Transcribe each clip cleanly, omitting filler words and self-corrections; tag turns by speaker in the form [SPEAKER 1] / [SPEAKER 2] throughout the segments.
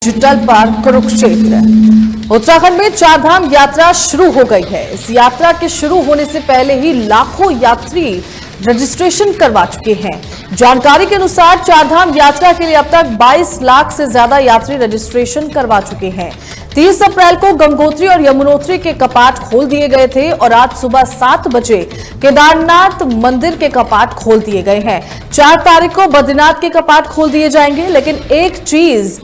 [SPEAKER 1] Digital park Kurukshetra. Uttarakhand में चारधाम यात्रा शुरू हो गई है। इस यात्रा के शुरू होने से पहले ही लाखों यात्री रजिस्ट्रेशन करवा चुके हैं। जानकारी के अनुसार चारधाम यात्रा के लिए अब तक 22 लाख से ज्यादा यात्री रजिस्ट्रेशन करवा चुके हैं। 30 अप्रैल को गंगोत्री और यमुनोत्री के कपाट खोल दिए गए थे और आज सुबह 7 बजे केदारनाथ मंदिर के कपाट खोल दिए गए हैं। 4 तारीख को बद्रीनाथ के कपाट खोल दिए जाएंगे। लेकिन एक चीज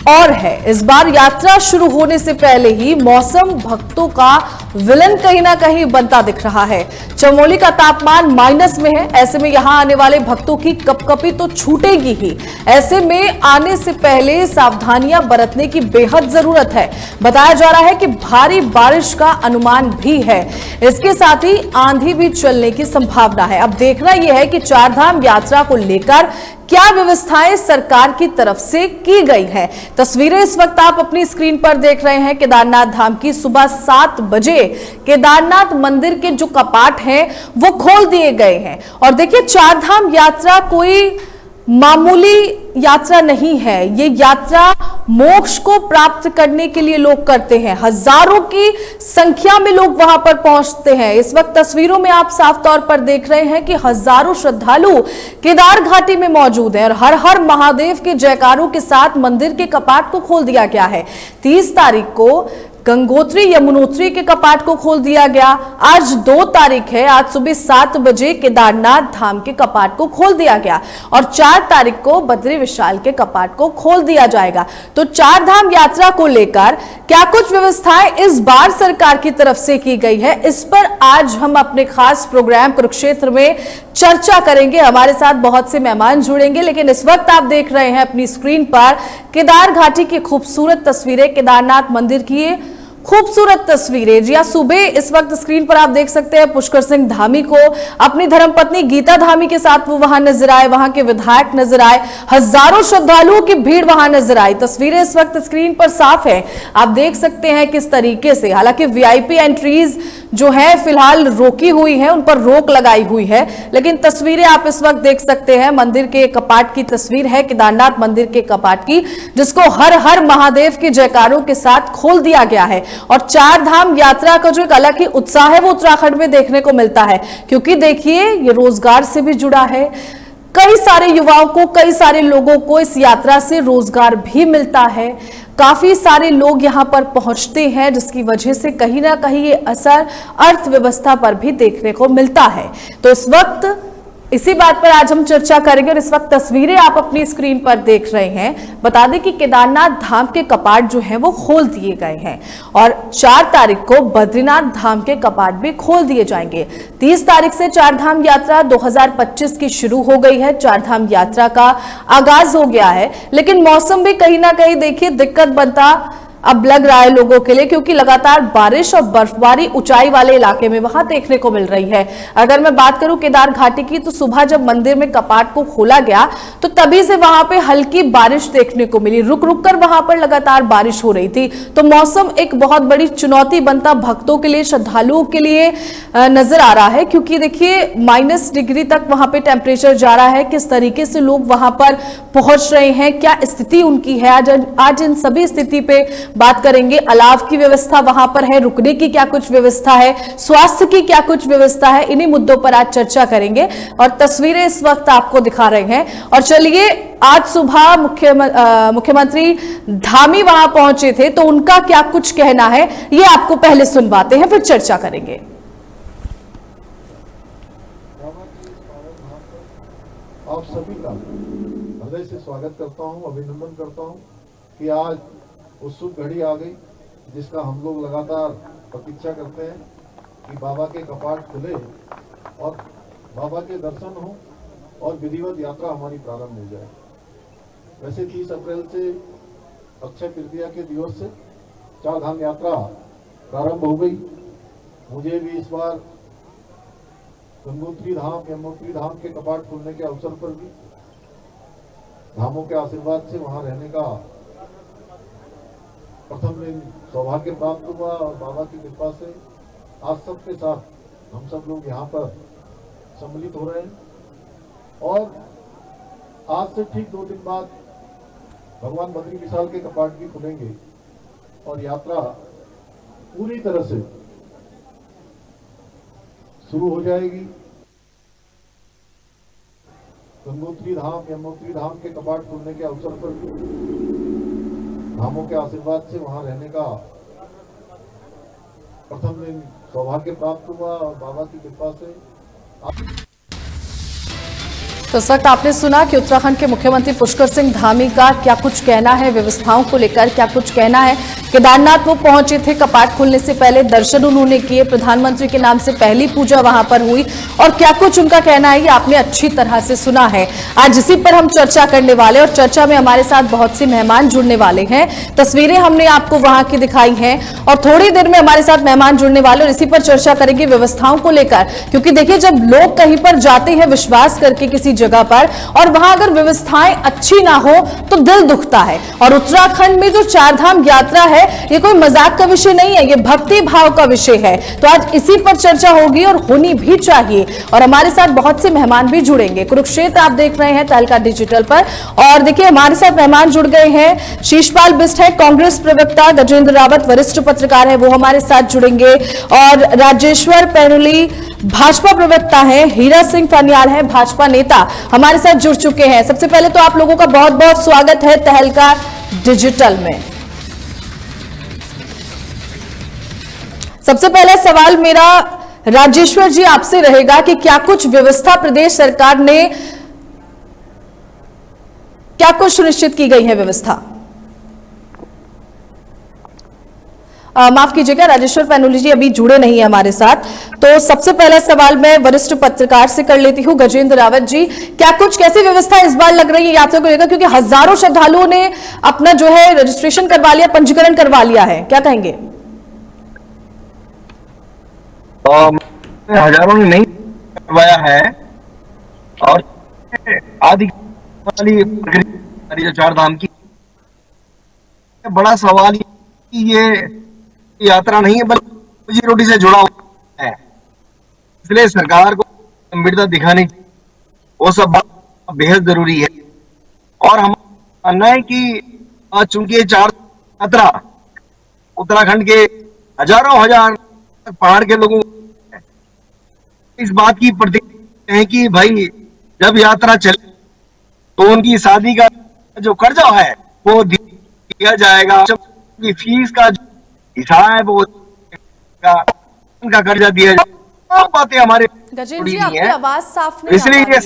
[SPEAKER 1] और है, इस बार यात्रा शुरू होने से पहले ही मौसम भक्तों का विलन कहीं ना कहीं बनता दिख रहा है। चमोली का तापमान माइनस में है। ऐसे में यहां आने वाले भक्तों की कपकपी तो छूटेगी ही। ऐसे में आने से पहले सावधानियां बरतने की बेहद जरूरत है। बताया जा रहा है कि भारी बारिश का अनुमान भी है। इसके साथ ही आंधी भी चलने की संभावना है। अब देखना यह है कि चारधाम यात्रा को लेकर क्या व्यवस्थाएं सरकार की तरफ से की गई है। तस्वीरें इस वक्त आप अपनी स्क्रीन पर देख रहे हैं केदारनाथ धाम की। सुबह 7 बजे केदारनाथ मंदिर के जो कपाट हैं वो खोल दिए गए हैं। और देखिए, चारधाम यात्रा कोई मामूली यात्रा नहीं है। ये यात्रा मोक्ष को प्राप्त करने के लिए लोग करते हैं। हजारों की संख्या में लोग वहां पर पहुंचते हैं। इस वक्त तस्वीरों में आप साफ तौर पर देख रहे हैं कि हजारों श्रद्धालु केदार घाटी में मौजूद हैं और हर हर महादेव के जयकारों के साथ मंदिर के कपाट को खोल दिया गया है। 30 तारीख को गंगोत्री यमुनोत्री के कपाट को खोल दिया गया। आज 2 तारीख है। आज सुबह 7 बजे केदारनाथ धाम के कपाट को खोल दिया गया और 4 तारीख को बद्री विशाल के कपाट को खोल दिया जाएगा। तो चारधाम यात्रा को लेकर क्या कुछ व्यवस्थाएं इस बार सरकार की तरफ से की गई है, इस पर आज हम अपने खास प्रोग्राम कुरुक्षेत्र में चर्चा करेंगे। हमारे साथ बहुत से मेहमान जुड़ेंगे, लेकिन इस वक्त आप देख रहे हैं अपनी स्क्रीन पर केदार घाटी की खूबसूरत तस्वीरें, केदारनाथ मंदिर की खूबसूरत तस्वीरें। जी हां, सुबह इस वक्त स्क्रीन पर आप देख सकते हैं पुष्कर सिंह धामी को अपनी धर्मपत्नी गीता धामी के साथ वो वहां नजर आए, वहां के विधायक नजर आए, हजारों श्रद्धालुओं की भीड़ वहां नजर आई। तस्वीरें इस वक्त स्क्रीन पर साफ है, आप देख सकते हैं किस तरीके से। हालांकि वीआईपी एंट्रीज जो है फिलहाल रोकी हुई है, उन पर रोक लगाई हुई है, लेकिन तस्वीरें आप इस वक्त देख सकते हैं मंदिर के कपाट की तस्वीर है, केदारनाथ मंदिर के कपाट की, जिसको हर हर महादेव के जयकारों के साथ खोल दिया गया है। और चारधाम यात्रा का जो एक अलग ही उत्साह है वो उत्तराखंड में देखने को मिलता है, क्योंकि देखिए ये रोजगार से भी जुड़ा है। कई सारे युवाओं को, कई सारे लोगों को इस यात्रा से रोजगार भी मिलता है। काफी सारे लोग यहां पर पहुंचते हैं, जिसकी वजह से कहीं ना कहीं ये असर अर्थव्यवस्था पर भी देखने को मिलता है। तो इस वक्त इसी बात पर आज हम चर्चा करेंगे और इस वक्त तस्वीरें आप अपनी स्क्रीन पर देख रहे हैं। बता दें कि केदारनाथ धाम के कपाट जो हैं वो खोल दिए गए हैं और 4 तारीख को बद्रीनाथ धाम के कपाट भी खोल दिए जाएंगे। 30 तारीख से चारधाम यात्रा 2025 की शुरू हो गई है। चारधाम यात्रा का आगाज हो गया है, लेकिन मौसम भी कहीं ना कहीं देखिए दिक्कत बनता अब लग रहा है लोगों के लिए, क्योंकि लगातार बारिश और बर्फबारी ऊंचाई वाले इलाके में वहां देखने को मिल रही है। अगर मैं बात करूं केदार घाटी की, तो सुबह जब मंदिर में कपाट को खोला गया तो तभी से वहां पे हल्की बारिश देखने को मिली। रुक रुक कर वहां पर लगातार बारिश हो रही थी। तो मौसम एक बहुत बड़ी चुनौती बनता भक्तों के लिए, श्रद्धालुओं के लिए नजर आ रहा है, क्योंकि देखिए -डिग्री तक वहां पे टेम्परेचर जा रहा है। किस तरीके से लोग वहां पर पहुंच रहे हैं, क्या स्थिति उनकी है, आज इन सभी स्थिति पे बात करेंगे। अलाव की व्यवस्था वहां पर है, रुकने की क्या कुछ व्यवस्था है, स्वास्थ्य की क्या कुछ व्यवस्था है, इन्हीं मुद्दों पर आज चर्चा करेंगे और तस्वीरें इस वक्त आपको दिखा रहे हैं। और चलिए, आज सुबह मुख्यमंत्री धामी वहां पहुंचे थे, तो उनका क्या कुछ कहना है ये आपको पहले सुनवाते हैं, फिर चर्चा करेंगे।
[SPEAKER 2] आप सभी का हृदय से स्वागत करता हूं, अभिनंदन करता हूं कि आज उत्सुक घड़ी आ गई, जिसका हम लोग लगातार प्रतीक्षा करते हैं कि बाबा के कपाट खुले और बाबा के दर्शन हो और विधिवत यात्रा हमारी प्रारंभ हो जाए। वैसे 30 अप्रैल से अक्षय तृतीया के दिवस से चारधाम यात्रा प्रारंभ हो गई। मुझे भी इस बार गंगोत्री धाम, यमुनोत्री धाम के कपाट खुलने के अवसर पर भी धामों के आशीर्वाद से वहां रहने का प्रथम दिन सौभाग्य प्राप्त हुआ और बाबा की कृपा से आज सबके साथ हम सब लोग यहाँ पर सम्मिलित हो रहे हैं। और आज से ठीक 2 दिन बाद भगवान बद्री विशाल के कपाट भी खुलेंगे और यात्रा पूरी तरह से शुरू हो जाएगी। गंगोत्री धाम, यमुनोत्री धाम के कपाट खुलने के अवसर पर धामों के आशीर्वाद से वहां रहने का प्रथम दिन सौभाग्य प्राप्त हुआ और बाबा की कृपा से
[SPEAKER 1] तो इस वक्त आपने सुना कि उत्तराखंड के मुख्यमंत्री पुष्कर सिंह धामी का क्या कुछ कहना है, व्यवस्थाओं को लेकर क्या कुछ कहना है। केदारनाथ वो पहुंचे थे, कपाट खुलने से पहले दर्शन उन्होंने किए, प्रधानमंत्री के नाम से पहली पूजा वहां पर हुई और क्या कुछ उनका कहना है ये आपने अच्छी तरह से सुना है। आज इसी पर हम चर्चा करने वाले और चर्चा में हमारे साथ बहुत से मेहमान जुड़ने वाले हैं। तस्वीरें हमने आपको वहां की दिखाई हैं और थोड़ी देर में हमारे साथ मेहमान जुड़ने वाले और इसी पर चर्चा करेंगे व्यवस्थाओं को लेकर, क्योंकि देखिए जब लोग कहीं पर जाते हैं विश्वास करके किसी जगह पर और वहां अगर व्यवस्थाएं अच्छी ना हो तो दिल दुखता है। और उत्तराखंड में जो चारधाम यात्रा है ये कोई मजाक का विषय नहीं है, ये भक्ति भाव का विषय है। तो आज इसी पर चर्चा होगी और होनी भी चाहिए और हमारे साथ बहुत से मेहमान भी जुड़ेंगे। कुरुक्षेत्र आप देख रहे हैं तहलका डिजिटल पर और देखिए हमारे साथ मेहमान जुड़ गए हैं। शीशपाल बिष्ट है कांग्रेस प्रवक्ता, गजेंद्र रावत वरिष्ठ पत्रकार है वो हमारे साथ जुड़ेंगे और राजेश्वर पैनुली भाजपा प्रवक्ता है, हीरा सिंह फनियाल है भाजपा नेता हमारे साथ जुड़ चुके हैं। सबसे पहले तो आप लोगों का बहुत बहुत स्वागत है तहलका डिजिटल में। सबसे पहला सवाल मेरा राजेश्वर जी आपसे रहेगा कि क्या कुछ व्यवस्था प्रदेश सरकार ने, क्या कुछ सुनिश्चित की गई है व्यवस्था? माफ कीजिएगा राजेश्वर पैनुली जी अभी जुड़े नहीं है हमारे साथ, तो सबसे पहला सवाल मैं वरिष्ठ पत्रकार से कर लेती हूं। गजेंद्र रावत जी, क्या कुछ कैसी व्यवस्था इस बार लग रही है यात्रा को लेकर, क्योंकि हजारों श्रद्धालुओं ने अपना जो है रजिस्ट्रेशन करवा लिया, पंजीकरण करवा लिया है, क्या कहेंगे?
[SPEAKER 3] हजारों ने नहीं करवाया है और आदि वाली जो चार धाम की बड़ा सवाल कि ये यात्रा नहीं है बल्कि रोजी रोटी से जुड़ा हुआ है, इसलिए सरकार को गंभीरता दिखानी वो सब बात बेहद जरूरी है। और हम मानना है कि चूंकि ये चार यात्रा उत्तराखंड के हजारों हजार पहाड़ के लोगों इस बात की प्रतिक्रिया है कि भाई जब यात्रा चले तो उनकी शादी का जो कर्जा है वो दिया जाएगा, फीस का जो हिसाब है वो उनका कर्जा दिया जाएगा। बातें हमारे
[SPEAKER 1] गजेंद्र जी आपकी आवाज साफ नहीं,
[SPEAKER 3] इसलिए ये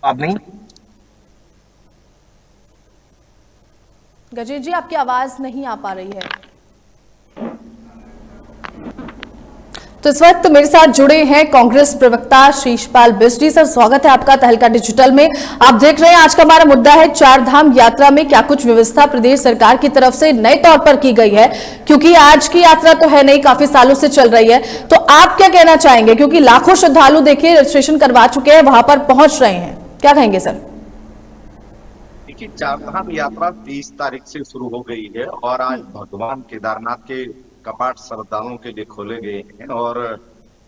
[SPEAKER 3] बात नहीं।
[SPEAKER 1] गजेंद्र जी आपकी आवाज नहीं आ पा रही है। तो इस वक्त मेरे साथ जुड़े हैं कांग्रेस प्रवक्ता शीशपाल बिष्ट जी। सर स्वागत है आपका तहलका डिजिटल में। आप देख रहे हैं आज का हमारा मुद्दा है चारधाम यात्रा में क्या कुछ व्यवस्था प्रदेश सरकार की तरफ से नए तौर पर की गई है, क्योंकि आज की यात्रा तो है नहीं, काफी सालों से चल रही है। तो आप क्या कहना चाहेंगे, क्योंकि लाखों श्रद्धालु देखिए रजिस्ट्रेशन करवा चुके हैं, वहां पर पहुंच रहे हैं, क्या कहेंगे सर?
[SPEAKER 4] देखिए चारधाम यात्रा 30 तारीख से शुरू हो गई है और आज भगवान केदारनाथ के कपाट श्रद्धालुओं के लिए खोले गए हैं और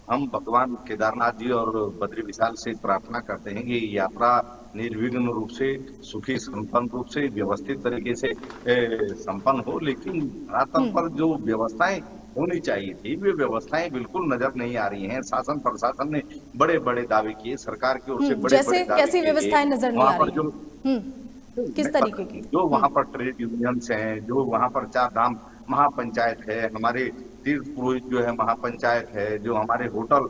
[SPEAKER 4] हम भगवान केदारनाथ जी और बद्री विशाल से प्रार्थना करते हैं कि यात्रा निर्विघ्न रूप से, सुखी संपन्न रूप से, व्यवस्थित तरीके से संपन्न हो। लेकिन धरातल पर जो व्यवस्थाएं होनी चाहिए थी वे व्यवस्थाएं बिल्कुल नजर नहीं आ रही हैं। शासन प्रशासन ने बड़े बड़े दावे किए, सरकार की ओर से बड़े बड़े दावे
[SPEAKER 1] कैसी व्यवस्थाएं नजर नहीं आ रही? किस तरीके की?
[SPEAKER 4] जो वहाँ पर ट्रेड यूनियंस हैं, जो वहाँ पर चार धाम महापंचायत है, हमारे तीर्थ पुरोहित जो है महापंचायत है, जो हमारे होटल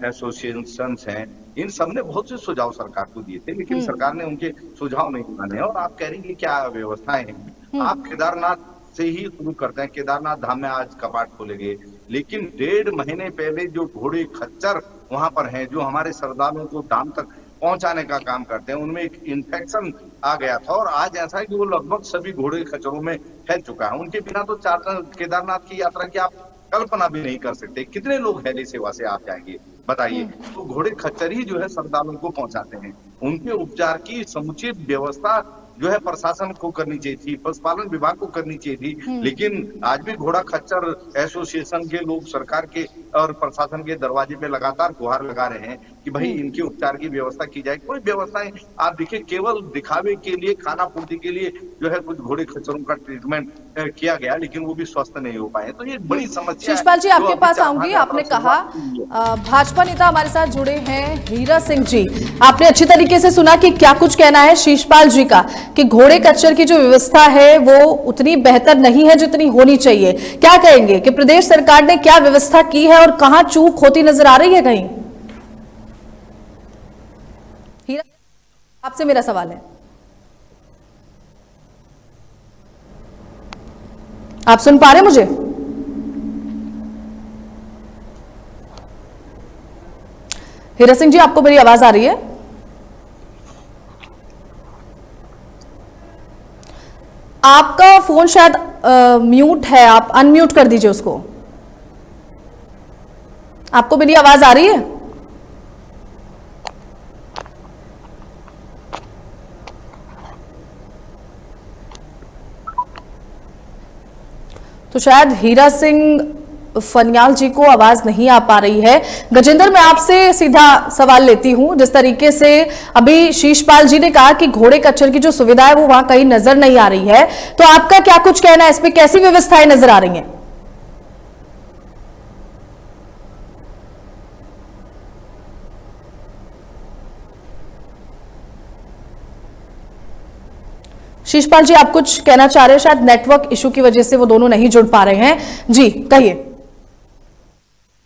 [SPEAKER 4] एसोसिएशन हैं, इन सब ने बहुत से सुझाव सरकार को दिए थे, लेकिन सरकार ने उनके सुझाव नहीं माने। और आप कह रही हैं क्या व्यवस्थाएं हैं, आप केदारनाथ से ही शुरू करते हैं। केदारनाथ धाम में आज कपाट खोले गए, लेकिन 1.5 महीने पहले जो घोड़े खच्चर वहां पर हैं, जो हमारे श्रद्धालुओं को धाम तक पहुंचाने का काम करते हैं, उनमें एक इन्फेक्शन आ गया था और आज ऐसा है कि वो लगभग सभी घोड़े खच्चरों में फैल चुका है। उनके बिना तो केदारनाथ की यात्रा की आप कल्पना भी नहीं कर सकते। कितने लोग हेली सेवा से आप जाएंगे बताइए? तो घोड़े खच्चर ही जो है श्रद्धालुओं को पहुंचाते हैं। उनके उपचार की समुचित व्यवस्था जो है प्रशासन को करनी चाहिए थी, पशुपालन विभाग को करनी चाहिए थी, लेकिन आज भी घोड़ा खच्चर एसोसिएशन के लोग सरकार के और प्रशासन के दरवाजे पे लगातार गुहार लगा रहे हैं कि भाई इनके उपचार की व्यवस्था की जाए। कोई व्यवस्थाएं आप देखिए, केवल दिखावे के लिए, खाना पूर्ति के लिए जो है कुछ घोड़े खच्चरों का ट्रीटमेंट किया गया, लेकिन वो भी स्वस्थ नहीं हो पाए। तो ये एक बड़ी समस्या है।
[SPEAKER 1] शिषपाल जी,
[SPEAKER 4] जो
[SPEAKER 1] आपके
[SPEAKER 4] अभी
[SPEAKER 1] पास
[SPEAKER 4] चारधाम
[SPEAKER 1] आऊंगी।
[SPEAKER 4] यात्रा
[SPEAKER 1] आपने कहा
[SPEAKER 4] शुरुआत हुई है।
[SPEAKER 1] भाजपा नेता हमारे साथ जुड़े हैं हीरा सिंह जी। आपने अच्छी तरीके से सुना कि क्या कुछ कहना है शिषपाल जी का, कि घोड़े खच्चर की जो व्यवस्था है वो उतनी बेहतर नहीं है जितनी होनी चाहिए। क्या कहेंगे कि प्रदेश सरकार ने क्या व्यवस्था की है और कहां चूक होती नजर आ रही है कहीं? हीरा, आपसे मेरा सवाल है, आप सुन पा रहे हैं मुझे? हीरा सिंह जी, आपको मेरी आवाज आ रही है? आपका फोन शायद म्यूट है, आप अनम्यूट कर दीजिए उसको। आपको मेरी आवाज आ रही है? तो शायद हीरा सिंह फनियाल जी को आवाज नहीं आ पा रही है। गजेंद्र, मैं आपसे सीधा सवाल लेती हूं। जिस तरीके से अभी शिषपाल जी ने कहा कि घोड़े खच्चर की जो सुविधा है वो वहां कहीं नजर नहीं आ रही है, तो आपका क्या कुछ कहना है, इसमें कैसी व्यवस्थाएं नजर आ रही हैं? शिषपाल जी, आप कुछ कहना चाह रहे हैं? शायद नेटवर्क इशू की वजह से वो दोनों नहीं जुड़ पा रहे हैं। जी कहिए।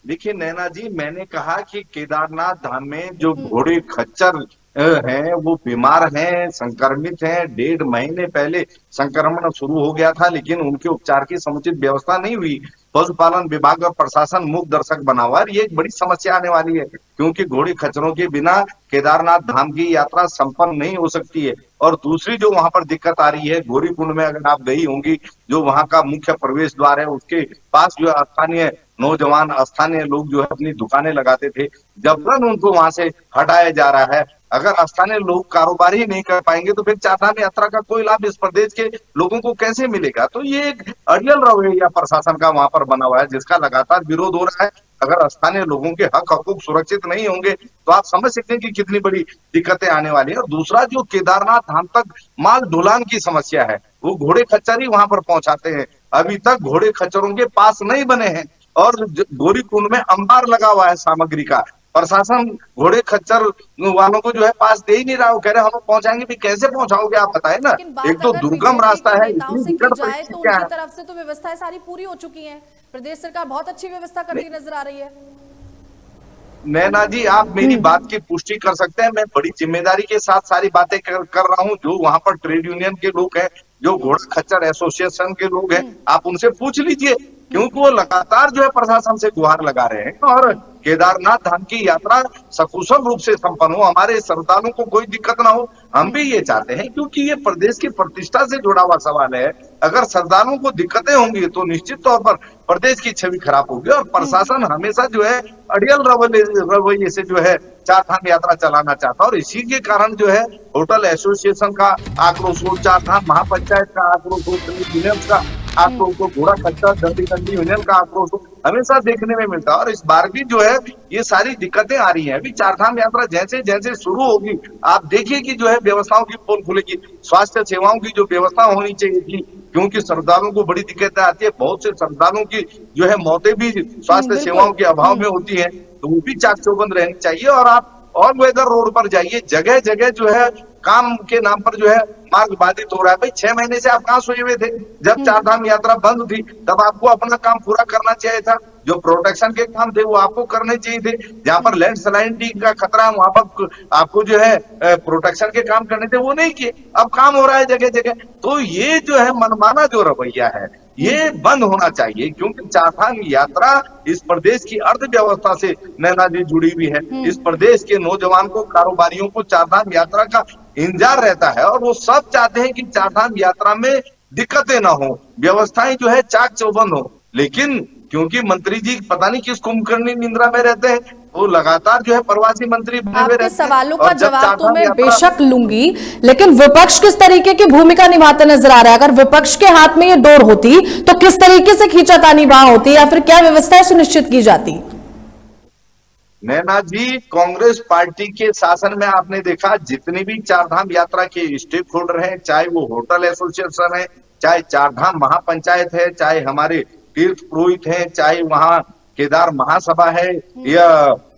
[SPEAKER 4] देखिए नैना जी, मैंने कहा कि केदारनाथ धाम में जो घोड़े खच्चर हैं वो बीमार हैं, संक्रमित हैं। 1.5 महीने पहले संक्रमण शुरू हो गया था, लेकिन उनके उपचार की समुचित व्यवस्था नहीं हुई। पशुपालन विभाग और प्रशासन मूक दर्शक बना हुआ है। ये एक बड़ी समस्या आने वाली है, क्योंकि घोड़े खच्चरों के बिना केदारनाथ धाम की यात्रा संपन्न नहीं हो सकती है। और दूसरी जो वहां पर दिक्कत आ रही है, गौरीकुंड में अगर आप गई होंगी, जो वहां का मुख्य प्रवेश द्वार है उसके पास जो स्थानीय नौजवान, स्थानीय लोग जो है अपनी दुकानें लगाते थे, जबरन उनको वहां से हटाया जा रहा है। अगर स्थानीय लोग कारोबार ही नहीं कर पाएंगे तो फिर चारधाम यात्रा का कोई लाभ इस प्रदेश के लोगों को कैसे मिलेगा? तो ये एक अड़ियल रवैया प्रशासन का वहां पर बना हुआ है, जिसका लगातार विरोध हो रहा है। अगर स्थानीय लोगों के हक हकूक सुरक्षित नहीं होंगे तो आप समझ सकते हैं कि कितनी बड़ी दिक्कतें आने वाली है। और दूसरा, जो केदारनाथ धाम तक माल ढुलान की समस्या है, वो घोड़े खच्चर ही वहां पर पहुंचाते हैं। अभी तक घोड़े खच्चरों के पास नहीं बने हैं, और गौरीकुंड में अंबार लगा हुआ है सामग्री का। प्रशासन घोड़े खच्चर वालों को जो है पास दे ही नहीं रहा। वो कह रहे हम पहुंचाएंगे, भी कैसे पहुंचाओगे आप बताए ना? एक तो दुर्गम रास्ता है, इतनी विकट
[SPEAKER 1] तो
[SPEAKER 4] परिस्थितियां
[SPEAKER 1] उनकी तरफ से तो व्यवस्थाएं सारी पूरी हो चुकी हैं। प्रदेश सरकार बहुत अच्छी व्यवस्था करती नजर आ रही है।
[SPEAKER 4] नैना जी, आप मेरी बात की पुष्टि कर सकते हैं। मैं बड़ी जिम्मेदारी के साथ सारी बातें कर रहा हूँ। जो वहां पर ट्रेड यूनियन के लोग हैं, जो घोड़ा खच्चर एसोसिएशन के लोग हैं, आप उनसे पूछ लीजिए, क्योंकि वो लगातार जो है प्रशासन से गुहार लगा रहे हैं और केदारनाथ धाम की यात्रा सकुशल रूप से संपन्न हो, हमारे श्रद्धालुओं को कोई दिक्कत ना हो। हम भी ये चाहते हैं, क्योंकि ये प्रदेश की प्रतिष्ठा से जुड़ा हुआ सवाल है। अगर श्रद्धालुओं को दिक्कतें होंगी तो निश्चित तौर पर प्रदेश की छवि खराब होगी। और प्रशासन हमेशा जो है अड़ियल रवैये से जो है चारधाम यात्रा चलाना चाहता है, और इसी के कारण जो है होटल एसोसिएशन का आक्रोश हो, चारधाम महापंचायत का आक्रोश हो, यूनियन का आक्रोश हो, घोड़ा खच्चर दंडी यूनियन का आक्रोश हो, हमेशा देखने में मिलता है। और इस बार भी जो है ये सारी दिक्कतें आ रही हैं। अभी चारधाम यात्रा जैसे जैसे शुरू होगी, आप देखिए कि जो है व्यवस्थाओं की पोल खुलेगी, स्वास्थ्य सेवाओं की जो व्यवस्था होनी चाहिए थी, क्योंकि श्रद्धालुओं को बड़ी दिक्कतें आती है। बहुत से श्रद्धालुओं की जो है मौतें भी स्वास्थ्य सेवाओं के अभाव में होती है, तो वो भी चाक चौबंद रहनी चाहिए। और आप और वेदर रोड पर जाइए, जगह जगह जो है काम के नाम पर जो है मार्ग बाधित हो रहा है। भाई 6 महीने से आप कहाँ सोए हुए थे? जब चारधाम यात्रा बंद थी तब आपको अपना काम पूरा करना चाहिए था। जो प्रोटेक्शन के काम थे वो आपको करने चाहिए थे। जहां पर लैंडस्लाइडिंग का खतरा है वहां पर आपको जो है प्रोटेक्शन के काम करने थे, वो नहीं किए। अब काम हो रहा है जगह जगह। तो ये जो है मनमाना जो रवैया है ये बंद होना चाहिए, क्योंकि चारधाम यात्रा इस प्रदेश की अर्थव्यवस्था से नैना जी जुड़ी हुई है। इस प्रदेश के नौजवान को, कारोबारियों को चारधाम यात्रा का इंतजार रहता है, और वो सब चाहते हैं कि चारधाम यात्रा में दिक्कतें ना हो, व्यवस्थाएं जो है चाक चौबंद हो। लेकिन क्योंकि मंत्री जी पता नहीं किस कुंभकर्णी निंद्रा में रहते हैं, वो लगातार जो है प्रवासी मंत्री बने हुए रहते हैं।
[SPEAKER 1] आपके सवालों का जवाब तो मैं
[SPEAKER 4] यात्रा
[SPEAKER 1] बेशक लूंगी, लेकिन विपक्ष किस तरीके की भूमिका निभाता नजर आ रहा है? अगर विपक्ष के हाथ में ये डोर होती तो किस तरीके से खींचातानी वहां होती, या फिर क्या व्यवस्थाएं सुनिश्चित की जाती?
[SPEAKER 4] नैना जी, कांग्रेस पार्टी के शासन में आपने देखा जितनी भी चारधाम यात्रा के स्टेक होल्डर हैं, चाहे वो होटल एसोसिएशन है, चाहे चारधाम महापंचायत है, चाहे हमारे तीर्थ पुरोहित हैं, चाहे वहां केदार महासभा है, या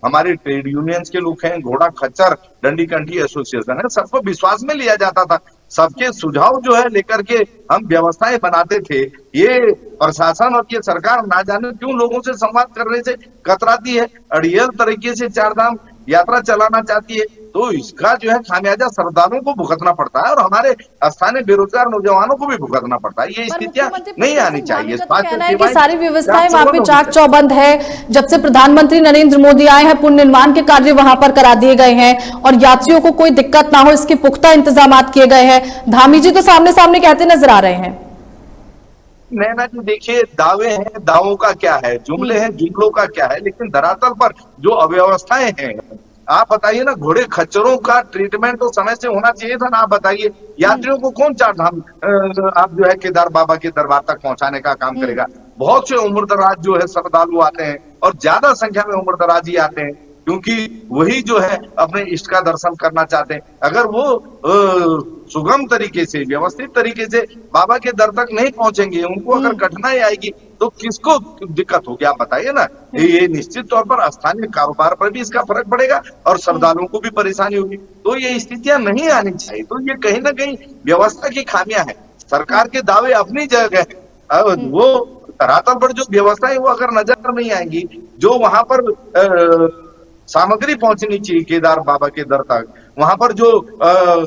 [SPEAKER 4] हमारे ट्रेड यूनियंस के लोग हैं, घोड़ा खच्चर डंडी कंठी एसोसिएशन है, सबको विश्वास में लिया जाता था। सबके सुझाव जो है लेकर के हम व्यवस्थाएं बनाते थे। ये प्रशासन और ये सरकार ना जाने क्यों लोगों से संवाद करने से कतराती है, अड़ियल तरीके से चारधाम यात्रा चलाना चाहती है। तो इसका जो है खामियाजा सरदारों को भुगतना पड़ता है और हमारे स्थानीय बेरोजगार नौजवानों को भी भुगतना पड़ता है। ये स्थितियां नहीं आनी चाहिए।
[SPEAKER 1] कहना है कि सारी व्यवस्थाएं वहां पे चाक चौबंद है। जब से प्रधानमंत्री नरेंद्र मोदी आए हैं, पुनर्निर्माण के कार्य वहां पर करा दिए गए हैं और यात्रियों को कोई दिक्कत ना हो इसके पुख्ता इंतजाम किए गए हैं। धामी जी तो सामने सामने कहते नजर आ रहे हैं।
[SPEAKER 4] नैना जी देखिए, दावे हैं, दावों का क्या है, जुमले हैं, जुमलों का क्या है, लेकिन धरातल पर जो अव्यवस्थाएं हैं, आप बताइए ना, घोड़े खच्चरों का ट्रीटमेंट तो समय से होना चाहिए था ना। आप बताइए यात्रियों को कौन चारधाम आप जो है केदार बाबा के दरबार तक पहुंचाने का काम करेगा। बहुत से उम्रदराज जो है श्रद्धालु आते हैं और ज्यादा संख्या में उम्रदराज ही आते हैं, क्योंकि वही जो है अपने इष्ट का दर्शन करना चाहते हैं। अगर वो सुगम तरीके से, व्यवस्थित तरीके से बाबा के दर तक नहीं पहुंचेंगे, उनको अगर कठिनाई आएगी तो किसको दिक्कत होगी, आप बताइए ना। ये निश्चित तौर पर स्थानीय कारोबार पर भी इसका फर्क पड़ेगा और श्रद्धालुओं को भी परेशानी होगी। तो ये स्थितियां नहीं आनी चाहिए। तो ये कहीं ना कहीं व्यवस्था की खामियां है। सरकार के दावे अपनी जगह है, वो धरातल पर जो व्यवस्था है वो अगर नजर नहीं आएंगी, जो वहां पर सामग्री पहुंचनी चाहिए केदार बाबा के दर तक, वहां पर जो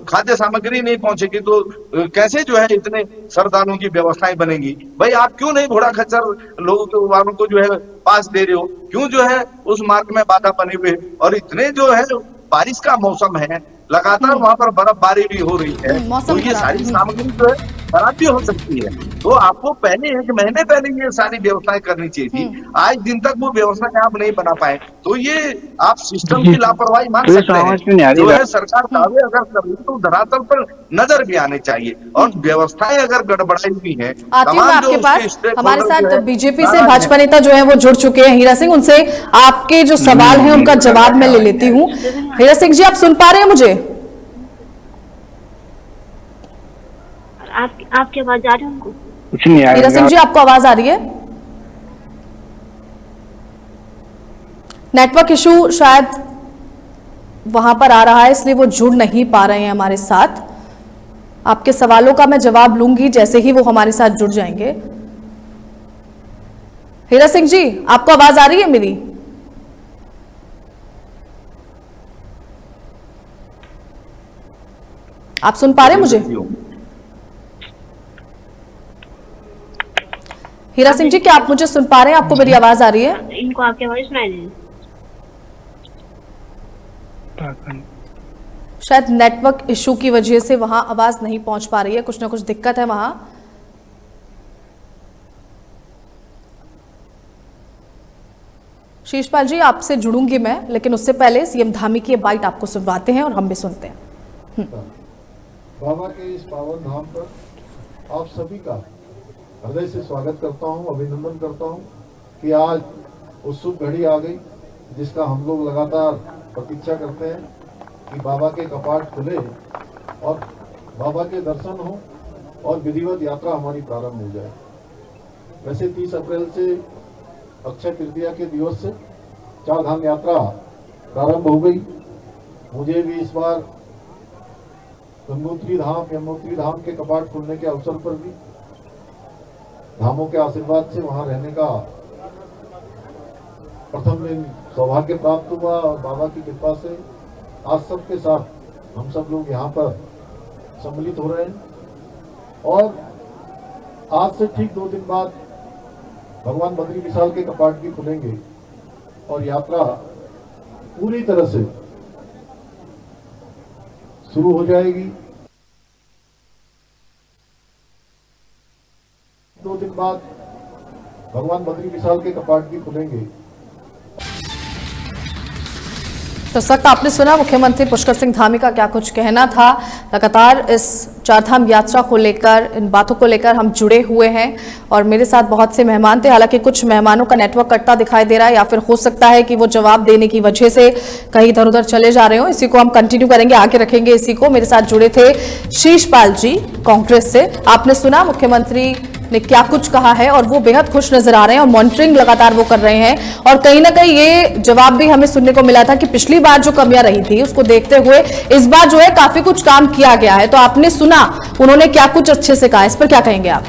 [SPEAKER 4] खाद्य सामग्री नहीं पहुंचेगी तो कैसे जो है इतने श्रद्धालुओं की व्यवस्थाएं बनेंगी। भाई आप क्यों नहीं घोड़ा खच्चर लोगों वालों को जो है पास दे रहे हो, क्यों जो है उस मार्ग में बाधा बने हुए, और इतने जो है बारिश का मौसम है, लगातार वहां पर बर्फबारी भी हो रही है, तो ये सारी सामग्री जो है खराब भी हो सकती है। तो आपको पहले 1 महीने पहले ये सारी व्यवस्थाएं करनी चाहिए थी। आज दिन तक वो व्यवस्थाएं आप नहीं बना पाए, तो ये आप सिस्टम की लापरवाही मान सकते हैं। जो है सरकार दावे अगर कर रही तो धरातल पर नजर भी आने चाहिए, और व्यवस्थाएं अगर गड़बड़ाई हुई है।
[SPEAKER 1] आती हूँ मैं आपके पास। हमारे साथ बीजेपी से भाजपा नेता जो है वो जुड़ चुके हैं, हीरा सिंह। उनसे आपके जो सवाल है उनका जवाब मैं ले लेती हूँ। हीरा सिंह जी, आप सुन पा रहे हैं मुझे?
[SPEAKER 5] आपकी आवाज आ रही है उनको?
[SPEAKER 3] कुछ नहीं आ रहा।
[SPEAKER 1] हीरा सिंह जी, आपको आवाज आ रही है? नेटवर्क इशू शायद वहां पर आ रहा है, इसलिए वो जुड़ नहीं पा रहे हैं हमारे साथ। आपके सवालों का मैं जवाब लूंगी जैसे ही वो हमारे साथ जुड़ जाएंगे। हीरा सिंह जी, आपको आवाज आ रही है मेरी? आप सुन पा रहे हैं मुझे? हीरा सिंह जी, क्या आप मुझे सुन पा रहे हैं? आपको मेरी आवाज आ रही है?
[SPEAKER 5] इनको आपकी आवाज सुनाई दे?
[SPEAKER 1] शायद नेटवर्क इशू की वजह से वहां आवाज नहीं पहुंच पा रही है, कुछ ना कुछ दिक्कत है वहां। शीशपाल जी, आपसे जुड़ूंगी मैं, लेकिन उससे पहले सीएम धामी की बाइट आपको सुनवाते हैं और हम भी सुनते हैं।
[SPEAKER 2] बाबा के इस पावन धाम पर आप सभी का हृदय से स्वागत करता हूं, अभिनंदन करता हूं कि आज उत्सुक घड़ी आ गई जिसका हम लोग लगातार प्रतीक्षा करते हैं कि बाबा के कपाट खुले और बाबा के दर्शन हो और विधिवत यात्रा हमारी प्रारंभ हो जाए। वैसे 30 अप्रैल से अक्षय तृतीया के दिवस से चारधाम यात्रा प्रारंभ हो गई। मुझे भी इस बार गंगोत्री धाम, यमुनोत्री धाम के कपाट खुलने के अवसर पर भी धामों के आशीर्वाद से वहां रहने का प्रथम दिन सौभाग्य प्राप्त हुआ और बाबा की कृपा से आज सबके साथ हम सब लोग यहाँ पर सम्मिलित हो रहे हैं। और आज से ठीक 2 दिन बाद भगवान बद्री विशाल के कपाट भी खुलेंगे और यात्रा पूरी तरह से शुरू हो जाएगी। 2 दिन बाद भगवान बद्री विशाल के कपाट भी खुलेंगे।
[SPEAKER 1] तो इस वक्त आपने सुना मुख्यमंत्री पुष्कर सिंह धामी का क्या कुछ कहना था। लगातार इस चारधाम यात्रा को लेकर, इन बातों को लेकर हम जुड़े हुए हैं और मेरे साथ बहुत से मेहमान थे। हालांकि कुछ मेहमानों का नेटवर्क कटता दिखाई दे रहा है या फिर हो सकता है कि वो जवाब देने की वजह से कहीं इधर उधर चले जा रहे हो। इसी को हम कंटिन्यू करेंगे, आगे रखेंगे इसी को। मेरे साथ जुड़े थे शीशपाल जी कांग्रेस से। आपने सुना मुख्यमंत्री ने क्या कुछ कहा है और वो बेहद खुश नजर आ रहे हैं और मॉनिटरिंग लगातार वो कर रहे हैं। और कहीं ना कहीं ये जवाब भी हमें सुनने को मिला था कि पिछली बार जो कमियां रही थी उसको देखते हुए इस बार जो है काफी कुछ काम किया गया है। तो आपने सुना उन्होंने क्या कुछ अच्छे से कहा, इस पर क्या कहेंगे आप?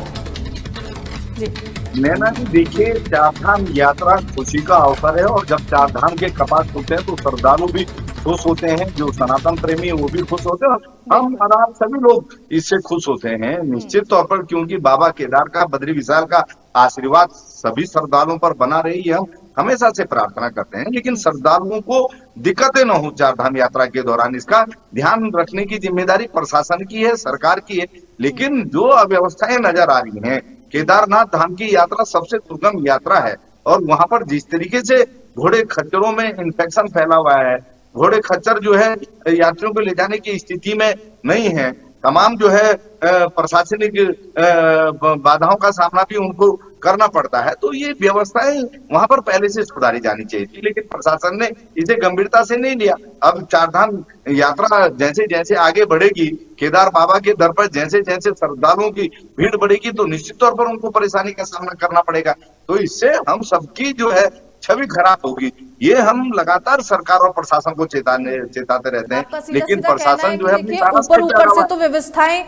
[SPEAKER 1] जी
[SPEAKER 4] नैना जी देखिए, चारधाम यात्रा खुशी का अवसर है और जब चारधाम के कपाट खुलते हैं तो श्रद्धालु भी खुश होते हैं, जो सनातन प्रेमी है वो भी खुश होते हैं और हम आराम सभी लोग इससे खुश होते हैं निश्चित तौर पर, क्योंकि बाबा केदार का, बद्री विशाल का आशीर्वाद सभी श्रद्धालुओं पर बना रही है। हम हमेशा से प्रार्थना करते हैं, लेकिन श्रद्धालुओं को दिक्कतें न हो चारधाम यात्रा के दौरान, इसका ध्यान रखने की जिम्मेदारी प्रशासन की है, सरकार की है। लेकिन जो अव्यवस्थाएं नजर आ रही हैं, केदारनाथ धाम की यात्रा सबसे दुर्गम यात्रा है और वहां पर जिस तरीके से घोड़े खच्चरों में इन्फेक्शन फैला हुआ है, घोड़े खच्चर जो है यात्रियों को ले जाने की स्थिति में नहीं है, तमाम जो है प्रशासनिक बाधाओं का सामना भी उनको करना पड़ता है। तो ये व्यवस्थाएं वहां पर पहले से सुधारी जानी चाहिए थी, लेकिन प्रशासन ने इसे गंभीरता से नहीं लिया। अब चारधाम यात्रा जैसे जैसे आगे बढ़ेगी, केदार बाबा के दर पर जैसे जैसे श्रद्धालुओं की भीड़ बढ़ेगी तो निश्चित तौर पर उनको परेशानी का सामना करना पड़ेगा। तो इससे हम सबकी जो है छवि खराब होगी। ये हम लगातार सरकार और प्रशासन को चेताते रहते हैं, लेकिन प्रशासन जो है अपनी ताकत से
[SPEAKER 1] ऊपर से तो व्यवस्थाएं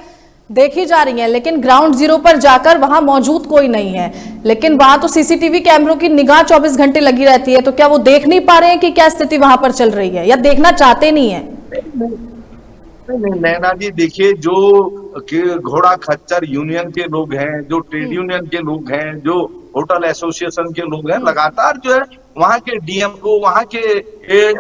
[SPEAKER 1] देखी जा रही हैं, लेकिन ग्राउंड जीरो पर जाकर वहां मौजूद कोई नहीं है। लेकिन वहां तो सीसीटीवी कैमरों की निगाह 24 घंटे लगी रहती है। तो क्या वो देख नहीं पा रहे हैं कि क्या स्थिति वहां पर चल रही है, या देखना चाहते नहीं है?
[SPEAKER 4] नहीं नैना जी देखिए, जो घोड़ा खच्चर यूनियन के लोग हैं, जो ट्रेड यूनियन के लोग हैं, जो होटल एसोसिएशन के लोग हैं, लगातार जो है वहां के डीएम को, वहां के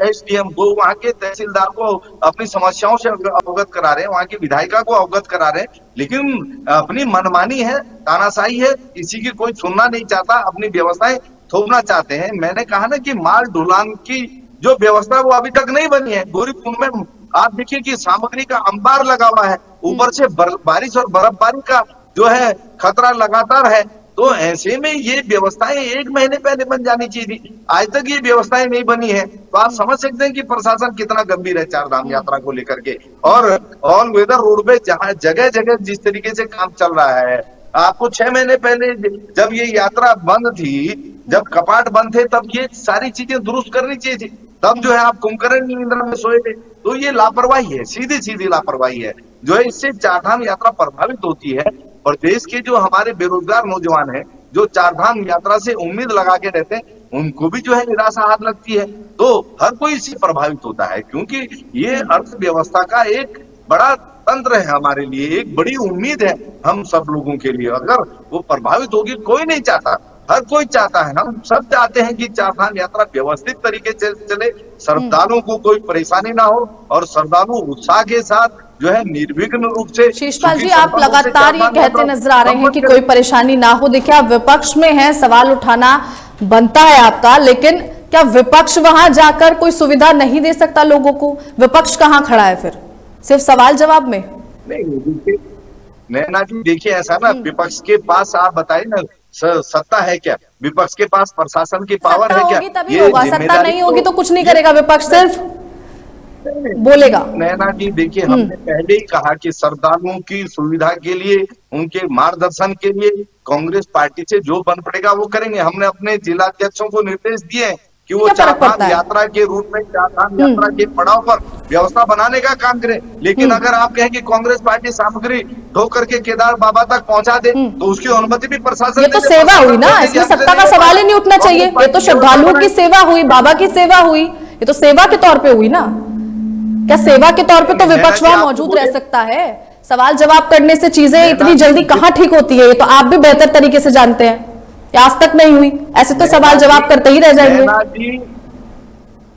[SPEAKER 4] एसडीएम को, वहां के तहसीलदार को अपनी समस्याओं से अवगत करा रहे हैं, वहां की विधायिका को अवगत करा रहे हैं, लेकिन अपनी मनमानी है, तानाशाही है, किसी की कोई सुनना नहीं चाहता, अपनी व्यवस्थाएं थोपना चाहते हैं। मैंने कहा ना कि माल ढुलान की जो व्यवस्था वो अभी तक नहीं बनी है। गौरीकुंड में आप देखिए कि सामग्री का अंबार लगा हुआ है, ऊपर से बारिश और बर्फबारी का जो है खतरा लगातार है। तो ऐसे में ये व्यवस्थाएं 1 महीने पहले बन जानी चाहिए थी, आज तक ये व्यवस्थाएं नहीं बनी है। तो आप समझ सकते हैं कि प्रशासन कितना गंभीर है चारधाम यात्रा को लेकर के। और ऑल वेदर रोड पे जहां जगह जगह जिस तरीके से काम चल रहा है, आपको 6 महीने पहले जब ये यात्रा बंद थी, जब कपाट बंद थे, तब ये सारी चीजें दुरुस्त करनी चाहिए थी। तब जो है आप कुंभकर्ण निंद्रा में सोए थे। तो ये लापरवाही है, सीधी सीधी लापरवाही है, जो है इससे चारधाम यात्रा प्रभावित होती है। और देश के जो हमारे बेरोजगार नौजवान हैं, जो चारधाम यात्रा से उम्मीद लगा के रहते हैं, उनको भी जो है निराशा हाथ लगती है। तो हर कोई इससे प्रभावित होता है, क्योंकि ये अर्थव्यवस्था का एक बड़ा तंत्र है हमारे लिए, एक बड़ी उम्मीद है हम सब लोगों के लिए। अगर वो प्रभावित होगी, कोई नहीं चाहता, हर कोई चाहता है, हम सब चाहते हैं कि चारधाम यात्रा व्यवस्थित तरीके से चले, श्रद्धालुओं को कोई परेशानी ना हो और श्रद्धालु उत्साह के साथ जो है निर्विघ्न रूप से।
[SPEAKER 1] शीशपाल जी, आप लगातार ये कहते नजर आ रहे हैं कि कोई परेशानी ना हो। देखिए, आप विपक्ष में हैं, सवाल उठाना बनता है आपका, लेकिन क्या विपक्ष वहां जाकर कोई सुविधा नहीं दे सकता लोगों को? विपक्ष कहां खड़ा है फिर, सिर्फ सवाल जवाब में?
[SPEAKER 4] नहीं नैना जी देखिए, ऐसा ना, विपक्ष के पास आप बताइए ना सत्ता है क्या? विपक्ष के पास प्रशासन की पावर है क्या?
[SPEAKER 1] तभी होगा, सत्ता नहीं होगी तो कुछ नहीं करेगा विपक्ष, सिर्फ बोलेगा।
[SPEAKER 4] नैना जी देखिए, हमने पहले ही कहा कि श्रद्धालुओं की सुविधा के लिए, उनके मार्गदर्शन के लिए कांग्रेस पार्टी से जो बन पड़ेगा वो करेंगे। हमने अपने जिलाध्यक्षों को निर्देश दिए हैं कि वो चारधाम यात्रा के रूट में, चारधाम यात्रा के पड़ाव पर व्यवस्था बनाने का काम करें। लेकिन अगर आप कहें कि कांग्रेस पार्टी सामग्री ढो करके केदार बाबा तक पहुंचा दे, तो उसकी अनुमति भी प्रशासन।
[SPEAKER 1] ये तो सेवा हुई ना, इसमें सत्ता का सवाल ही नहीं उठना चाहिए। ये तो श्रद्धालुओं की सेवा हुई, बाबा की सेवा हुई, ये तो सेवा के तौर पे हुई ना। क्या सेवा के तौर पे तो विपक्ष वहां मौजूद रह सकता है? सवाल जवाब करने से चीजें इतनी जल्दी कहां ठीक होती है, ये तो आप भी बेहतर तरीके से जानते हैं। आज तक नहीं हुई, ऐसे तो सवाल जवाब करते ही रह जाएंगे।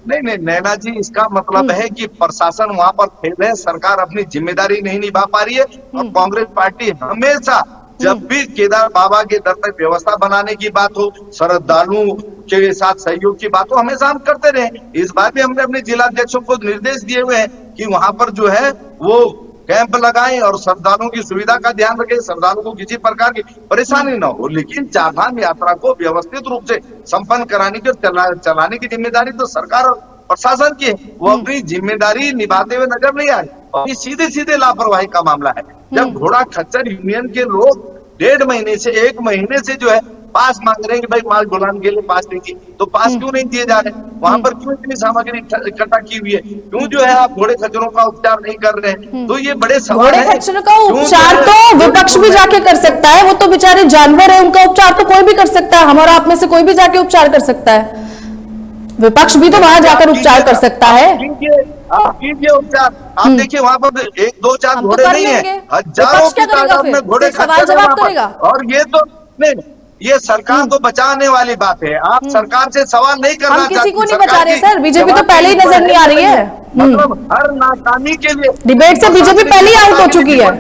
[SPEAKER 4] नहीं नैना जी, इसका मतलब है कि प्रशासन वहां पर फेल है, सरकार अपनी जिम्मेदारी नहीं निभा पा रही है। और कांग्रेस पार्टी हमेशा जब भी केदार बाबा के दर तक व्यवस्था बनाने की बात हो, श्रद्धालुओं के साथ सहयोग की बात हो, हमेशा हम करते रहे। इस बार भी हमने अपने जिलाध्यक्षों को निर्देश दिए हुए हैं कि वहां पर जो है वो कैंप लगाएं और श्रद्धालुओं की सुविधा का ध्यान रखें, श्रद्धालुओं को किसी प्रकार की परेशानी ना हो। लेकिन चारधाम यात्रा को व्यवस्थित रूप से संपन्न कराने की और चलाने की जिम्मेदारी तो सरकार और प्रशासन की है। वो अपनी जिम्मेदारी निभाते हुए नजर नहीं आ रही और ये सीधे सीधे लापरवाही का मामला है। जब घोड़ा खच्चर यूनियन के लोग 1.5 महीने से 1 महीने से जो है पास मांग रहे हैं कि भाई माल ढुलाने के लिए पास दीजिए, तो पास क्यों नहीं दिए जा रहे? वहां पर क्यों इतनी सामग्री इकट्ठा की हुई है? क्यों जो है आप घोड़े खच्चरों का उपचार नहीं कर रहे हैं? तो ये बड़े सवाल
[SPEAKER 1] घोड़े
[SPEAKER 4] हैं।
[SPEAKER 1] खच्चरों का उपचार तो विपक्ष भी जाके कर सकता है, वो तो बेचारे जानवर है, उनका उपचार तो कोई भी कर सकता है। हमारा आप में से कोई भी जाके उपचार कर सकता है, विपक्ष भी तो वहां जाकर उपचार कर सकता है।
[SPEAKER 4] आप कीजिए उपचार। आप देखिए वहां पर 1, 2, 4
[SPEAKER 1] हम तो
[SPEAKER 4] घोड़े
[SPEAKER 1] कर
[SPEAKER 4] नहीं
[SPEAKER 1] लेंगे।
[SPEAKER 4] है, हजारों
[SPEAKER 1] विपक्ष
[SPEAKER 4] की
[SPEAKER 1] क्या करेगा
[SPEAKER 4] तादाद
[SPEAKER 1] फिर?
[SPEAKER 4] में घोड़े
[SPEAKER 1] सिर्फ सवाल
[SPEAKER 4] खच्चर है
[SPEAKER 1] जवाब
[SPEAKER 4] वहां पर।
[SPEAKER 1] करेगा।
[SPEAKER 4] और ये तो नहीं, ये सरकार को बचाने वाली बात है। आप सरकार से सवाल नहीं करना
[SPEAKER 1] हम किसी को
[SPEAKER 4] चाहते।
[SPEAKER 1] नहीं बचा रहे सर, बीजेपी तो पहले ही नजर नहीं आ रही है।
[SPEAKER 4] मतलब हर नाकामी के लिए
[SPEAKER 1] डिबेट से बीजेपी पहले ही आउट हो चुकी है।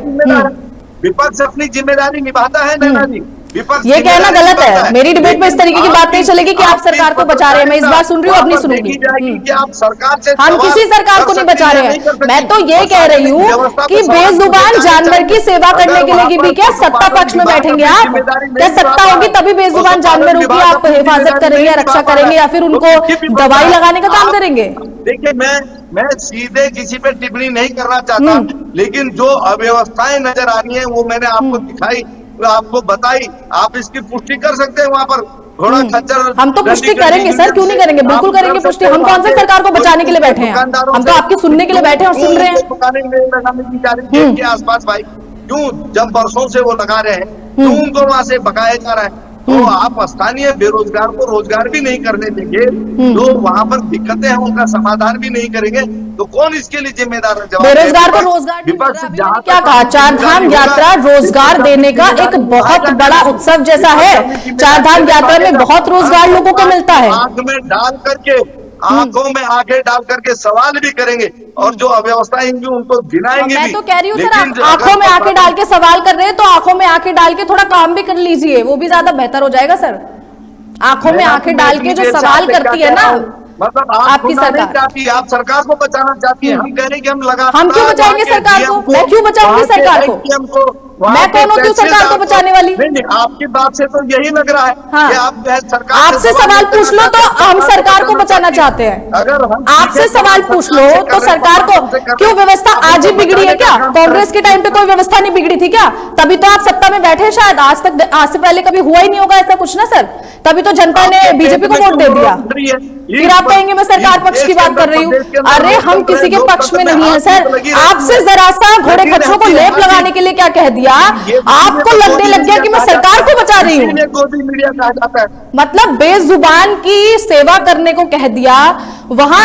[SPEAKER 4] विपक्ष अपनी जिम्मेदारी निभाता है नैना जी। विपक्ष
[SPEAKER 1] ये कहना
[SPEAKER 4] जिम्मेदारी
[SPEAKER 1] गलत
[SPEAKER 4] निभाता
[SPEAKER 1] है। मेरी डिबेट में इस तरीके की बात नहीं चलेगी कि आप सरकार को बचा रहे हैं। मैं इस बार सुन रही हूँ, अब नहीं सुनूंगी।
[SPEAKER 4] कि आप सरकार से
[SPEAKER 1] हम किसी सरकार को नहीं बचा रहे हैं। मैं तो ये कह रही हूँ कि बेजुबान जानवर की सेवा करने के लिए भी क्या सत्ता पक्ष में बैठेंगे आप? क्या सत्ता होगी तभी बेजुबान जानवरों की आप हिफाजत करेंगे, रक्षा करेंगे, या फिर उनको दवाई लगाने का काम करेंगे?
[SPEAKER 4] देखिए मैं सीधे किसी पे टिप्पणी नहीं करना चाहता, लेकिन जो अव्यवस्थाएं नजर आ रही हैं वो मैंने आपको दिखाई, आपको बताई। आप इसकी पुष्टि कर सकते हैं वहां पर घोड़ा खच्चर।
[SPEAKER 1] हम तो पुष्टि करेंगे सर, क्यों नहीं करेंगे, बिल्कुल करेंगे पुष्टि। हम कौन सी सरकार को बचाने के लिए बैठे हैं? हम तो आपकी सुनने के लिए बैठे हैं और सुन रहे हैं।
[SPEAKER 4] दुकानें लगाने की जा रही है के आसपास भाई, क्यों जब बरसों से वो लगा रहे हैं क्यों उनको वहां से भगाया जा रहा है? तो आप स्थानीय बेरोजगार को रोजगार भी नहीं करने देंगे, तो वहां पर दिक्कतें हैं उनका समाधान भी नहीं करेंगे, तो कौन इसके लिए जिम्मेदार है?
[SPEAKER 1] बेरोजगार को रोजगार नहीं मिल रहा। अभी मैंने क्या कहा, चारधाम यात्रा रोजगार देने का एक बहुत बड़ा उत्सव जैसा है। चारधाम यात्रा में बहुत रोजगार लोगों को मिलता है।
[SPEAKER 4] आंख में डाल करके, आंखों में आंखें डाल करके सवाल भी करेंगे और जो अव्यवस्थाएं होंगी उनको गिनाएंगे भी।
[SPEAKER 1] मैं तो कह रही हूँ सर, आप
[SPEAKER 4] लेकिन
[SPEAKER 1] आंखों में आंखें डाल के सवाल कर रहे हैं तो आंखों में आंखें डाल के थोड़ा काम भी कर लीजिए, वो भी ज्यादा बेहतर हो जाएगा सर। आंखों में आंखें डाल के जो सवाल करती है ना
[SPEAKER 4] मतलब
[SPEAKER 1] आपकी सरकार,
[SPEAKER 4] चाहती है, आप सरकार को बचाना चाहती है। हम कह रहे हैं कि हम लगा,
[SPEAKER 1] हम क्यों बचाएंगे सरकार को? मैं क्यों बचाऊंगी सरकार को? मैं कौन हूँ क्यों सरकार को बचाने वाली?
[SPEAKER 4] नहीं, आपकी बात से तो यही लग रहा है
[SPEAKER 1] हाँ।
[SPEAKER 4] कि आप सरकार
[SPEAKER 1] आपसे सवाल पूछ लो तो हम सरकार को बचाना चाहते हैं।
[SPEAKER 4] अगर हम
[SPEAKER 1] आपसे सवाल पूछ लो तो सरकार को क्यों? व्यवस्था आज ही बिगड़ी है क्या? कांग्रेस के टाइम पे कोई व्यवस्था नहीं बिगड़ी थी क्या? तभी तो आप सत्ता में बैठे शायद। आज से पहले कभी हुआ ही नहीं होगा ऐसा कुछ ना सर, तभी तो जनता ने बीजेपी को वोट दे दिया। फिर आप कहेंगे मैं सरकार पक्ष की बात कर रही हूँ। अरे हम किसी के पक्ष में नहीं है सर। आपसे जरा सा घोड़े खच्चरों को लेप लगाने के लिए क्या कह दिया? आपको लगने लग गया कि मैं सरकार को बचा रही हूँ।
[SPEAKER 4] मीडिया कहा जाता है,
[SPEAKER 1] मतलब बेजुबान की सेवा करने को कह दिया, वहां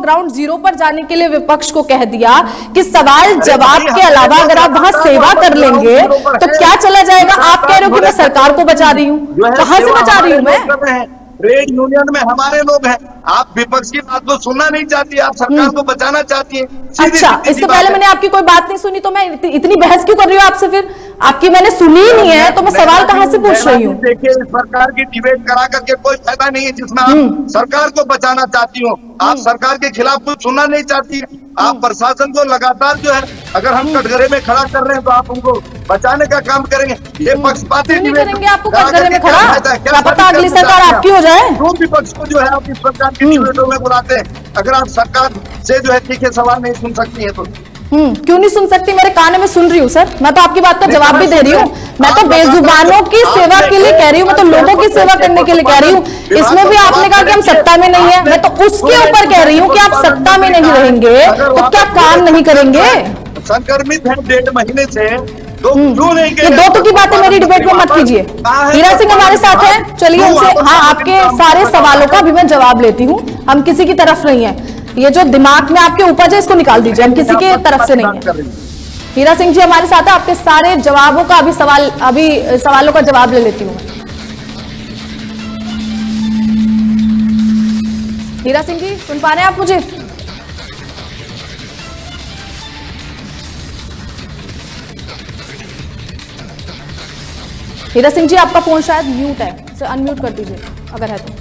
[SPEAKER 1] ग्राउंड जीरो पर जाने के लिए विपक्ष को कह दिया कि सवाल जवाब के अलावा अगर आप वहां सेवा कर लेंगे तो क्या चला जाएगा? आप कह रहे हो कि मैं सरकार को बचा रही हूँ, कहां से बचा रही हूँ मैं?
[SPEAKER 4] ट्रेड यूनियन में हमारे लोग हैं। आप विपक्ष की बात को सुनना नहीं चाहती, आप सरकार को बचाना चाहती हैं।
[SPEAKER 1] अच्छा, इससे पहले मैंने आपकी कोई बात नहीं सुनी तो मैं इतनी बहस क्यों कर रही हूँ आपसे? फिर आपकी मैंने सुनी ही नहीं है तो मैं सवाल कहां से पूछ रही हूँ?
[SPEAKER 4] देखिए, सरकार की डिबेट करा करके कोई फायदा नहीं है जिसमें आप सरकार को बचाना चाहती हो। आप सरकार के खिलाफ कुछ सुनना नहीं चाहती है। आप प्रशासन को लगातार जो है, अगर हम कटघरे में खड़ा कर रहे हैं तो आप उनको बचाने का काम करेंगे। ये पक्षपाती
[SPEAKER 1] नहीं करेंगे आपको कटघरे में खड़ा, क्या पता अगली सरकार आपकी हो जाए।
[SPEAKER 4] क्यों विपक्ष को जो है आप इस प्रकार की डिबेटों में बुलाते हैं? अगर आप सरकार से जो है तीखे सवाल नहीं सुन सकती है तो
[SPEAKER 1] क्यों नहीं सुन सकती? मेरे कान में सुन रही हूँ सर, मैं तो आपकी बात का जवाब भी दे रही हूँ। मैं तो बेजुबानों की सेवा के लिए कह रही हूँ, मैं तो लोगों की सेवा करने के लिए कह रही हूँ। इसमें भी आपने कहा कि हम सत्ता में नहीं है, मैं तो उसके ऊपर कह रही हूँ कि आप सत्ता में नहीं रहेंगे तो क्या काम नहीं करेंगे?
[SPEAKER 4] संक्रमित है 1.5 महीने से, तो क्यों नहीं?
[SPEAKER 1] ये दो की बातें मेरी डिबेट में मत कीजिए। हीरा सिंह हमारे साथ हैं, चलिए उनसे, हाँ, आपके सारे सवालों का भी मैं जवाब लेती हूँ। हम किसी की तरफ नहीं है, ये जो दिमाग में आपके उपज है इसको निकाल दीजिए, हम किसी के तरफ से नहीं है। हीरा सिंह जी हमारे साथ है, आपके सारे जवाबों का अभी सवालों का जवाब ले लेती हूँ। हीरा सिंह जी सुन पा रहे हैं आप मुझे? हीरा सिंह जी आपका फोन शायद म्यूट है, इसे अनम्यूट कर दीजिए अगर है तो।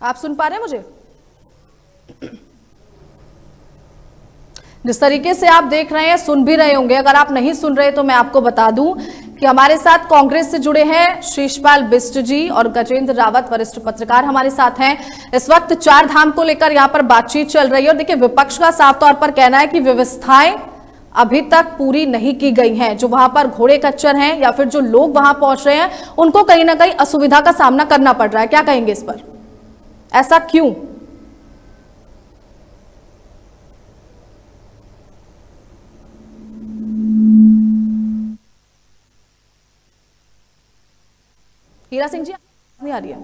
[SPEAKER 1] आप सुन पा रहे हैं मुझे? जिस तरीके से आप देख रहे हैं, सुन भी रहे होंगे, अगर आप नहीं सुन रहे तो मैं आपको बता दूं कि हमारे साथ कांग्रेस से जुड़े हैं शीशपाल बिष्ट जी और गजेंद्र रावत, वरिष्ठ पत्रकार हमारे साथ हैं। इस वक्त चार धाम को लेकर यहां पर बातचीत चल रही है और देखिए विपक्ष का साफ तौर पर कहना है कि व्यवस्थाएं अभी तक पूरी नहीं की गई हैं। जो वहां पर घोड़े खच्चर हैं या फिर जो लोग वहां पहुंच रहे हैं उनको कहीं ना कहीं असुविधा का सामना करना पड़ रहा है। क्या कहेंगे इस पर, ऐसा क्यों? हीरा सिंह जी नहीं आ रही है?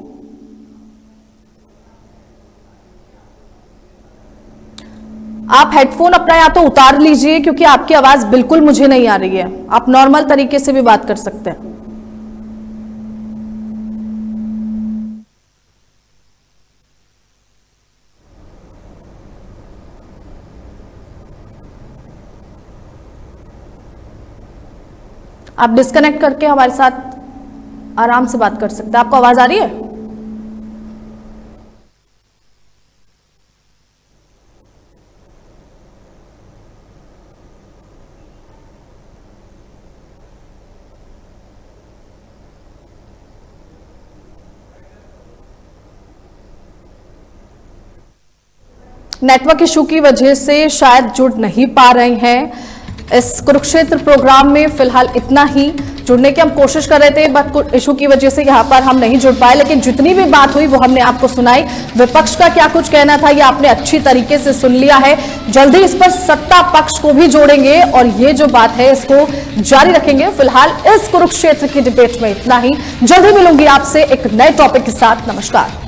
[SPEAKER 1] आप हेडफोन अपना या तो उतार लीजिए क्योंकि आपकी आवाज बिल्कुल मुझे नहीं आ रही है। आप नॉर्मल तरीके से भी बात कर सकते हैं। आप डिस्कनेक्ट करके हमारे साथ आराम से बात कर सकते हैं। आपको आवाज आ रही है? नेटवर्क इशू की वजह से शायद जुड़ नहीं पा रहे हैं। इस कुरुक्षेत्र प्रोग्राम में फिलहाल इतना ही। जुड़ने की हम कोशिश कर रहे थे बट इशू की वजह से यहाँ पर हम नहीं जुड़ पाए, लेकिन जितनी भी बात हुई वो हमने आपको सुनाई। विपक्ष का क्या कुछ कहना था ये आपने अच्छी तरीके से सुन लिया है। जल्दी इस पर सत्ता पक्ष को भी जोड़ेंगे और ये जो बात है इसको जारी रखेंगे। फिलहाल इस कुरुक्षेत्र की डिबेट में इतना ही। जल्दी मिलूंगी आपसे एक नए टॉपिक के साथ। नमस्कार।